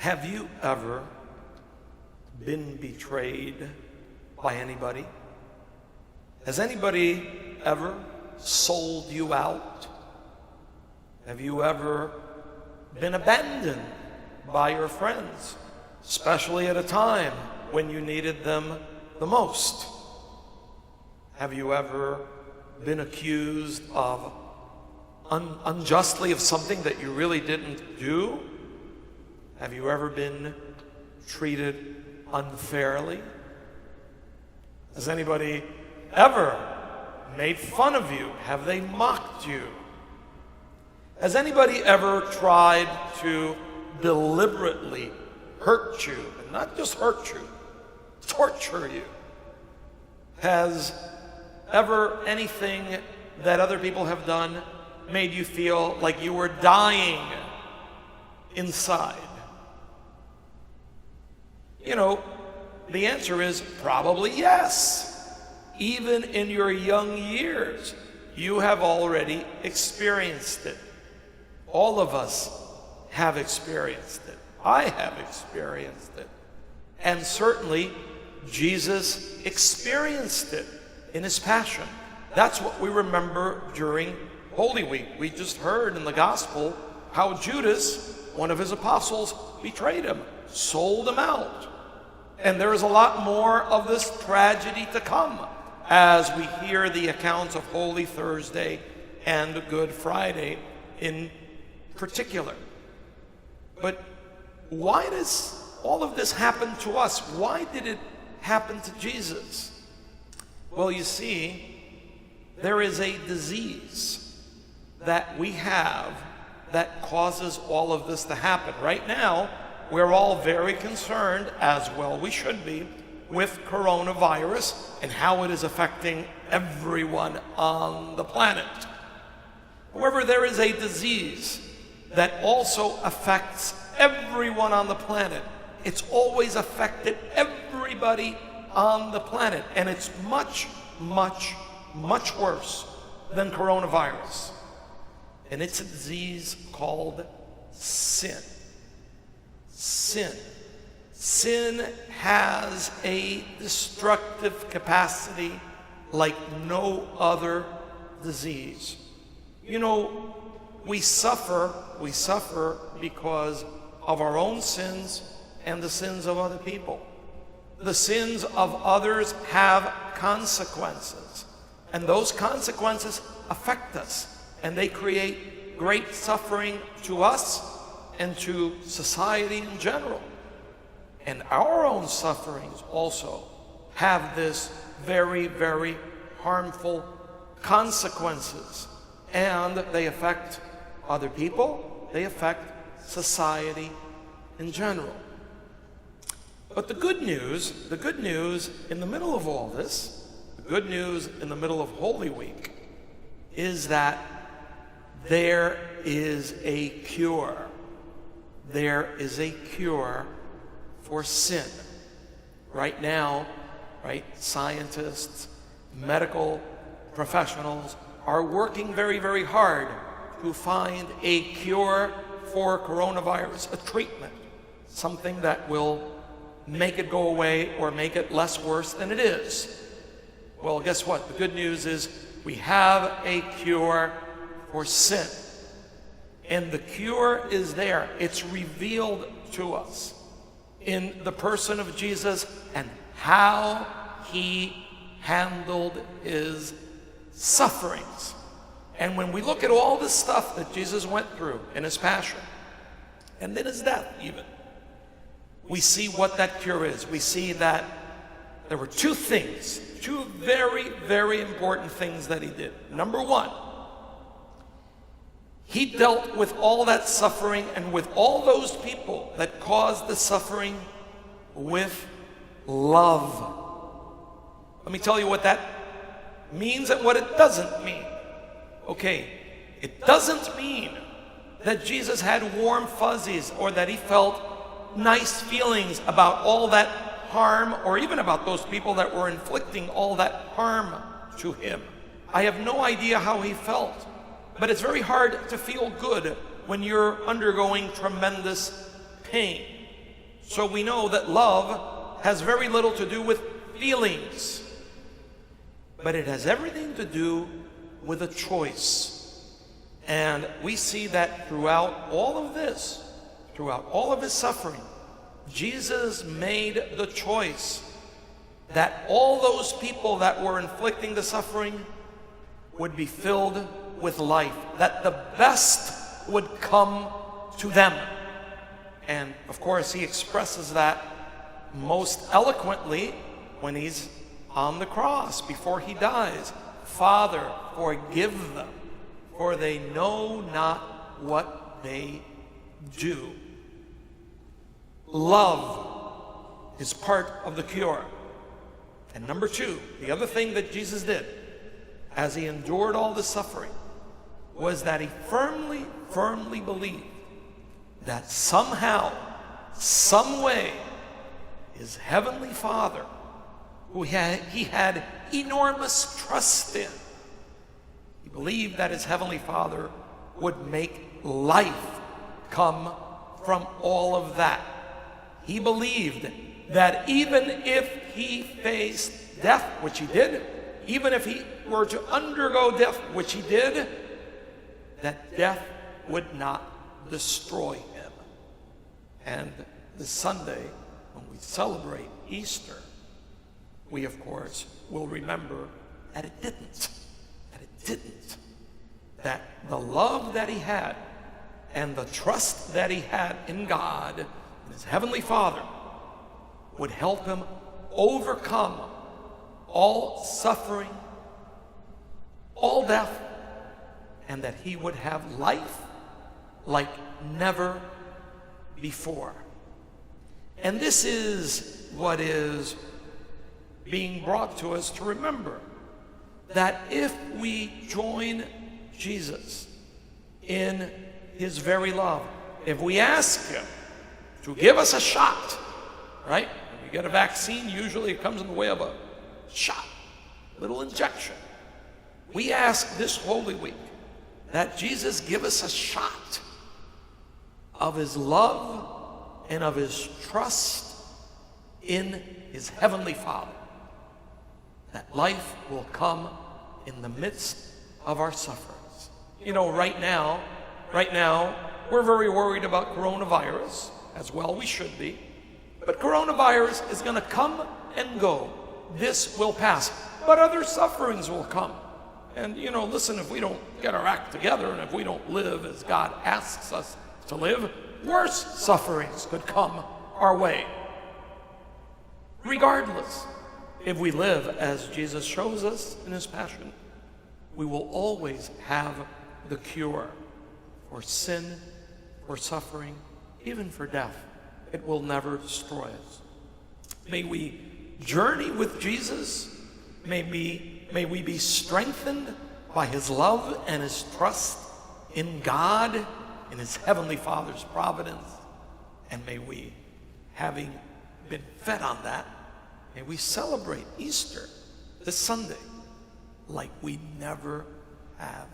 Have you ever been betrayed by anybody? Has anybody ever sold you out? Have you ever been abandoned by your friends, especially at a time when you needed them the most? Have you ever been accused of unjustly of something that you really didn't do? Have you ever been treated unfairly? Has anybody ever made fun of you? Have they mocked you? Has anybody ever tried to deliberately hurt you, and not just hurt you, torture you? Has ever anything that other people have done made you feel like you were dying inside? You know, the answer is probably yes. Even in your young years, you have already experienced it. All of us have experienced it. I have experienced it. And certainly, Jesus experienced it in his passion. That's what we remember during Holy Week. We just heard in the gospel how Judas, one of his apostles, betrayed him, sold him out. And there is a lot more of this tragedy to come as we hear the accounts of Holy Thursday and Good Friday in particular. But why does all of this happen to us? Why did it happen to Jesus? Well, you see, there is a disease that we have that causes all of this to happen. Right now, we're all very concerned, as well we should be, with coronavirus and how it is affecting everyone on the planet. However, there is a disease that also affects everyone on the planet. It's always affected everybody on the planet, and it's much, much, much worse than coronavirus. And it's a disease called sin. Sin. Sin has a destructive capacity like no other disease. You know, we suffer because of our own sins and the sins of other people. The sins of others have consequences, and those consequences affect us, and they create great suffering to us and to society in general. And our own sufferings also have this very, very harmful consequences, and they affect other people, they affect society in general. But the good news in the middle of all this, the good news in the middle of Holy Week, is that there is a cure. There is a cure for sin. Right now, scientists, medical professionals are working very, very hard to find a cure for coronavirus, a treatment, something that will make it go away or make it less worse than it is. Well, guess what? The good news is we have a cure for sin. And the cure is there. It's revealed to us in the person of Jesus and how he handled his sufferings. And when we look at all the stuff that Jesus went through in his passion, and then his death even, we see what that cure is. We see that there were two things, two very, very important things that he did. Number one, he dealt with all that suffering and with all those people that caused the suffering with love. Let me tell you what that means and what it doesn't mean. Okay, it doesn't mean that Jesus had warm fuzzies or that he felt nice feelings about all that harm or even about those people that were inflicting all that harm to him. I have no idea how he felt. But it's very hard to feel good when you're undergoing tremendous pain. So we know that love has very little to do with feelings, but it has everything to do with a choice. And we see that throughout all of this, throughout all of his suffering, Jesus made the choice that all those people that were inflicting the suffering would be filled with life, that the best would come to them. And of course, he expresses that most eloquently when he's on the cross before he dies. Father, forgive them, for they know not what they do. Love is part of the cure. And number two, the other thing that Jesus did as he endured all the suffering was that he firmly believed that somehow, some way, his heavenly Father, who he had enormous trust in, he believed that his heavenly Father would make life come from all of that. He believed that even if he faced death, which he did, even if he were to undergo death, which he did, that death would not destroy him. And this Sunday, when we celebrate Easter, we, of course, will remember that it didn't. That the love that he had and the trust that he had in God and his heavenly Father would help him overcome all suffering, all death, and that he would have life like never before. And this is what is being brought to us to remember, that if we join Jesus in his very love, if we ask him to give us a shot, right? When we get a vaccine, usually it comes in the way of a shot, a little injection. We ask this Holy Week that Jesus give us a shot of his love and of his trust in his heavenly Father, that life will come in the midst of our sufferings. You know, right now, we're very worried about coronavirus, as well we should be. But coronavirus is going to come and go. This will pass. But other sufferings will come. And, you know, listen, if we don't get our act together and if we don't live as God asks us to live, worse sufferings could come our way. Regardless, if we live as Jesus shows us in his passion, we will always have the cure for sin, for suffering, even for death. It will never destroy us. May we journey with Jesus. May we be strengthened by his love and his trust in God, in his heavenly Father's providence. And may we, having been fed on that, may we celebrate Easter this Sunday like we never have